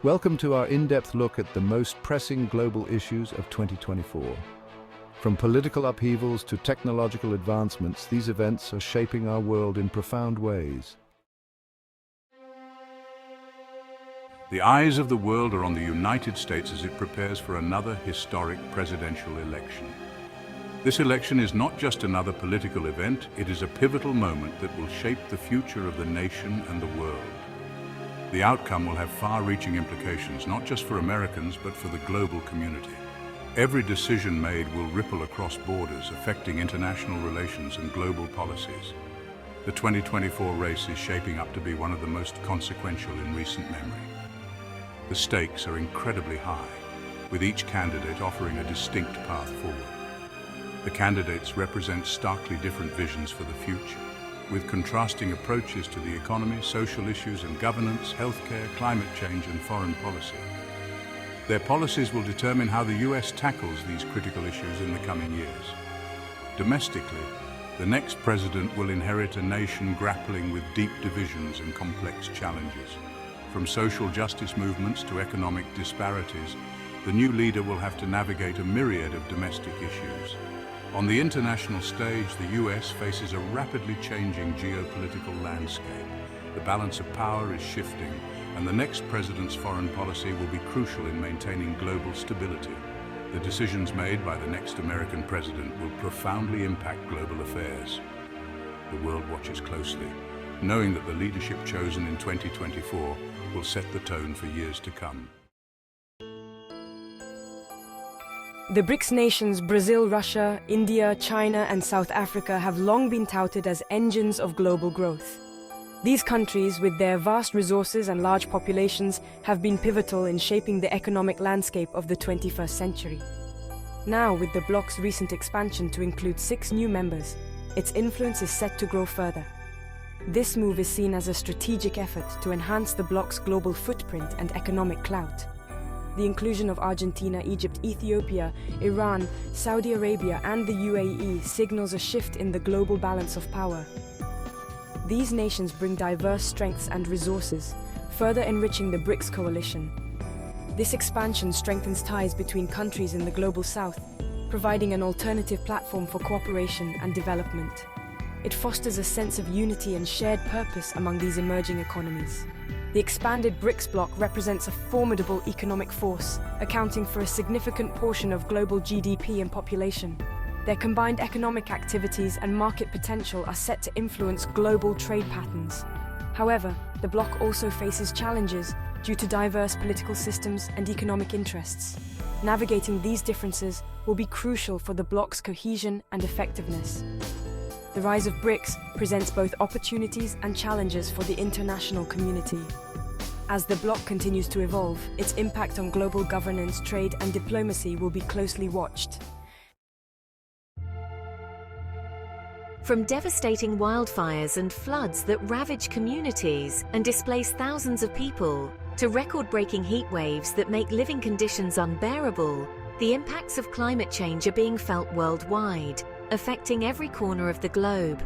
Welcome to our in-depth look at the most pressing global issues of 2024. From political upheavals to technological advancements, these events are shaping our world in profound ways. The eyes of the world are on the United States as it prepares for another historic presidential election. This election is not just another political event, it is a pivotal moment that will shape the future of the nation and the world. The outcome will have far-reaching implications, not just for Americans, but for the global community. Every decision made will ripple across borders, affecting international relations and global policies. The 2024 race is shaping up to be one of the most consequential in recent memory. The stakes are incredibly high, with each candidate offering a distinct path forward. The candidates represent starkly different visions for the future, with contrasting approaches to the economy, social issues and governance, healthcare, climate change and foreign policy. Their policies will determine how the US tackles these critical issues in the coming years. Domestically, the next president will inherit a nation grappling with deep divisions and complex challenges. From social justice movements to economic disparities, the new leader will have to navigate a myriad of domestic issues. On the international stage, the US faces a rapidly changing geopolitical landscape. The balance of power is shifting, and the next president's foreign policy will be crucial in maintaining global stability. The decisions made by the next American president will profoundly impact global affairs. The world watches closely, knowing that the leadership chosen in 2024 will set the tone for years to come. The BRICS nations Brazil, Russia, India, China and South Africa have long been touted as engines of global growth. These countries, with their vast resources and large populations, have been pivotal in shaping the economic landscape of the 21st century. Now, with the bloc's recent expansion to include 6 new members, its influence is set to grow further. This move is seen as a strategic effort to enhance the bloc's global footprint and economic clout. The inclusion of Argentina, Egypt, Ethiopia, Iran, Saudi Arabia and the UAE signals a shift in the global balance of power. These nations bring diverse strengths and resources, further enriching the BRICS coalition. This expansion strengthens ties between countries in the global south, providing an alternative platform for cooperation and development. It fosters a sense of unity and shared purpose among these emerging economies. The expanded BRICS bloc represents a formidable economic force, accounting for a significant portion of global GDP and population. Their combined economic activities and market potential are set to influence global trade patterns. However, the bloc also faces challenges due to diverse political systems and economic interests. Navigating these differences will be crucial for the bloc's cohesion and effectiveness. The rise of BRICS presents both opportunities and challenges for the international community. As the bloc continues to evolve, its impact on global governance, trade and diplomacy will be closely watched. From devastating wildfires and floods that ravage communities and displace thousands of people, to record-breaking heat waves that make living conditions unbearable, the impacts of climate change are being felt worldwide, affecting every corner of the globe.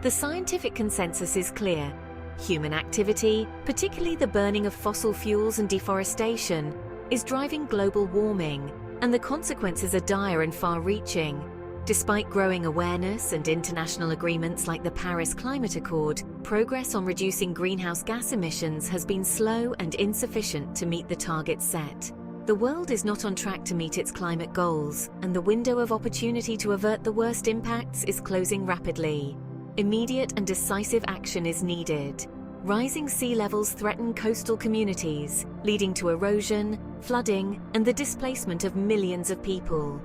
The scientific consensus is clear. Human activity, particularly the burning of fossil fuels and deforestation, is driving global warming, and the consequences are dire and far-reaching. Despite growing awareness and international agreements like the Paris Climate Accord, progress on reducing greenhouse gas emissions has been slow and insufficient to meet the targets set. The world is not on track to meet its climate goals, and the window of opportunity to avert the worst impacts is closing rapidly. Immediate and decisive action is needed. Rising sea levels threaten coastal communities, leading to erosion, flooding, and the displacement of millions of people.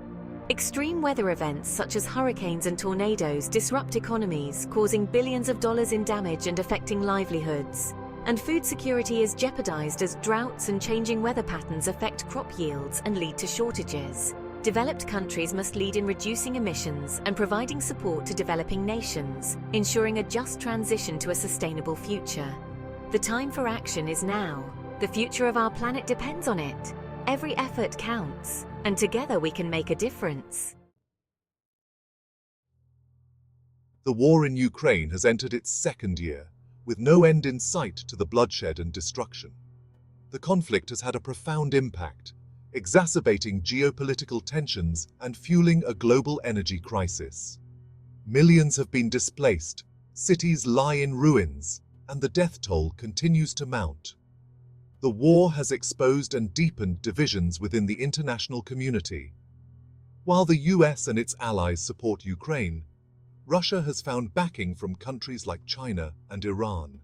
Extreme weather events such as hurricanes and tornadoes disrupt economies, causing billions of dollars in damage and affecting livelihoods. And food security is jeopardized as droughts and changing weather patterns affect crop yields and lead to shortages. Developed countries must lead in reducing emissions and providing support to developing nations, ensuring a just transition to a sustainable future. The time for action is now. The future of our planet depends on it. Every effort counts, and together we can make a difference. The war in Ukraine has entered its second year, with no end in sight to the bloodshed and destruction. The conflict has had a profound impact, exacerbating geopolitical tensions and fueling a global energy crisis. Millions have been displaced, cities lie in ruins, and the death toll continues to mount. The war has exposed and deepened divisions within the international community. While the US and its allies support Ukraine, Russia has found backing from countries like China and Iran.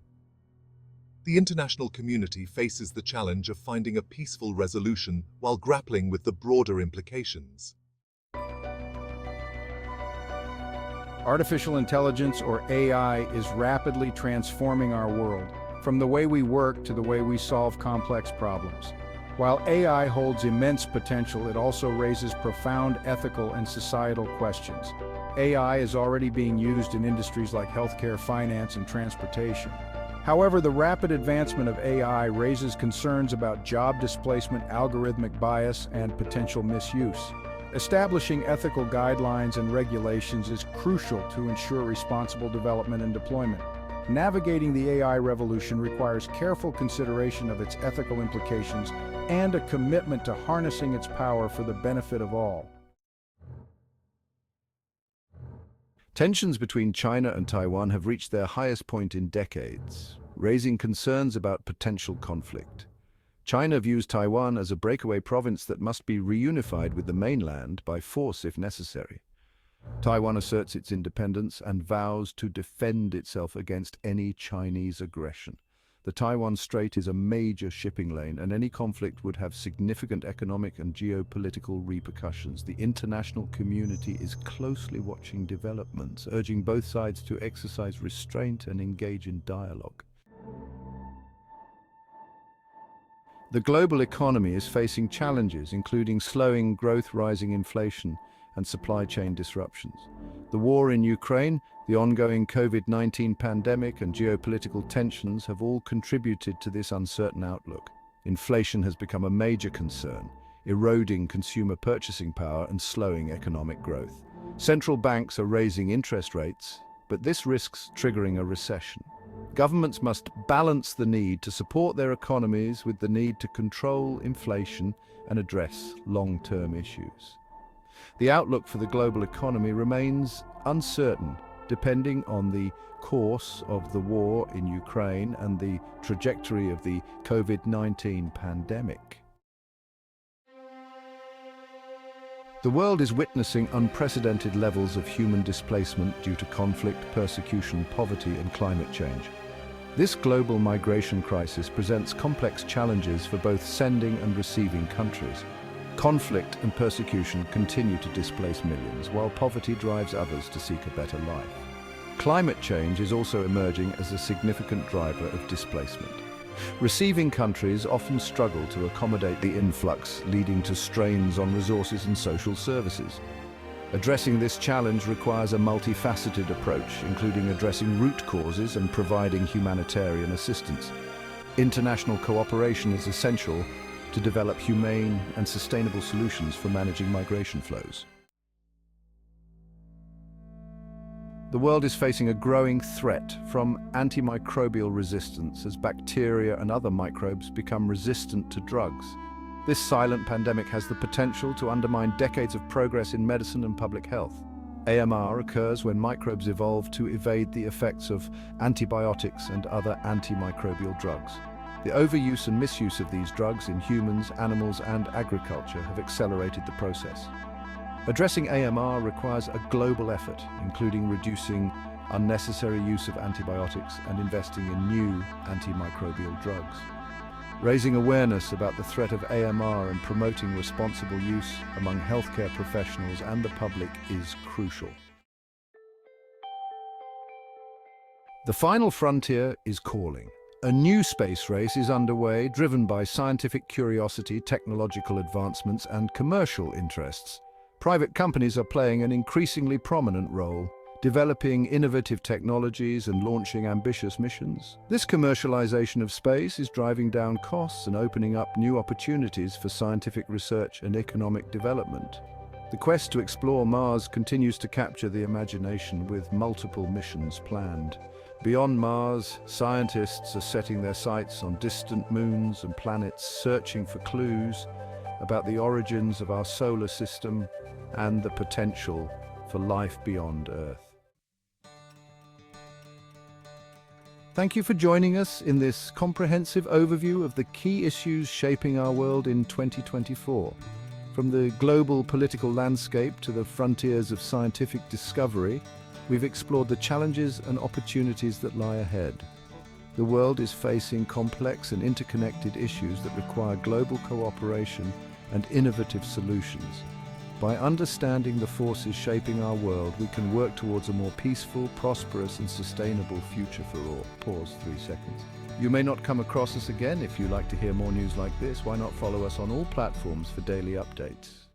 The international community faces the challenge of finding a peaceful resolution while grappling with the broader implications. Artificial intelligence, or AI, is rapidly transforming our world, from the way we work to the way we solve complex problems. While AI holds immense potential, it also raises profound ethical and societal questions. AI is already being used in industries like healthcare, finance, and transportation. However, the rapid advancement of AI raises concerns about job displacement, algorithmic bias, and potential misuse. Establishing ethical guidelines and regulations is crucial to ensure responsible development and deployment. Navigating the AI revolution requires careful consideration of its ethical implications and a commitment to harnessing its power for the benefit of all. Tensions between China and Taiwan have reached their highest point in decades, raising concerns about potential conflict. China views Taiwan as a breakaway province that must be reunified with the mainland by force if necessary. Taiwan asserts its independence and vows to defend itself against any Chinese aggression. The Taiwan Strait is a major shipping lane, and any conflict would have significant economic and geopolitical repercussions. The international community is closely watching developments, urging both sides to exercise restraint and engage in dialogue. The global economy is facing challenges, including slowing growth, rising inflation, and supply chain disruptions. The war in Ukraine, the ongoing COVID-19 pandemic, and geopolitical tensions have all contributed to this uncertain outlook. Inflation has become a major concern, eroding consumer purchasing power and slowing economic growth. Central banks are raising interest rates, but this risks triggering a recession. Governments must balance the need to support their economies with the need to control inflation and address long-term issues. The outlook for the global economy remains uncertain, depending on the course of the war in Ukraine and the trajectory of the COVID-19 pandemic. The world is witnessing unprecedented levels of human displacement due to conflict, persecution, poverty, and climate change. This global migration crisis presents complex challenges for both sending and receiving countries. Conflict and persecution continue to displace millions, while poverty drives others to seek a better life. Climate change is also emerging as a significant driver of displacement. Receiving countries often struggle to accommodate the influx, leading to strains on resources and social services. Addressing this challenge requires a multifaceted approach, including addressing root causes and providing humanitarian assistance. International cooperation is essential to develop humane and sustainable solutions for managing migration flows. The world is facing a growing threat from antimicrobial resistance as bacteria and other microbes become resistant to drugs. This silent pandemic has the potential to undermine decades of progress in medicine and public health. AMR occurs when microbes evolve to evade the effects of antibiotics and other antimicrobial drugs. The overuse and misuse of these drugs in humans, animals, and agriculture have accelerated the process. Addressing AMR requires a global effort, including reducing unnecessary use of antibiotics and investing in new antimicrobial drugs. Raising awareness about the threat of AMR and promoting responsible use among healthcare professionals and the public is crucial. The final frontier is calling. A new space race is underway, driven by scientific curiosity, technological advancements, and commercial interests. Private companies are playing an increasingly prominent role, developing innovative technologies and launching ambitious missions. This commercialization of space is driving down costs and opening up new opportunities for scientific research and economic development. The quest to explore Mars continues to capture the imagination, with multiple missions planned. Beyond Mars, scientists are setting their sights on distant moons and planets, searching for clues about the origins of our solar system and the potential for life beyond Earth. Thank you for joining us in this comprehensive overview of the key issues shaping our world in 2024. From the global political landscape to the frontiers of scientific discovery, we've explored the challenges and opportunities that lie ahead. The world is facing complex and interconnected issues that require global cooperation and innovative solutions. By understanding the forces shaping our world, we can work towards a more peaceful, prosperous, and sustainable future for all. Pause 3 seconds. You may not come across us again. If you like to hear more news like this, why not follow us on all platforms for daily updates?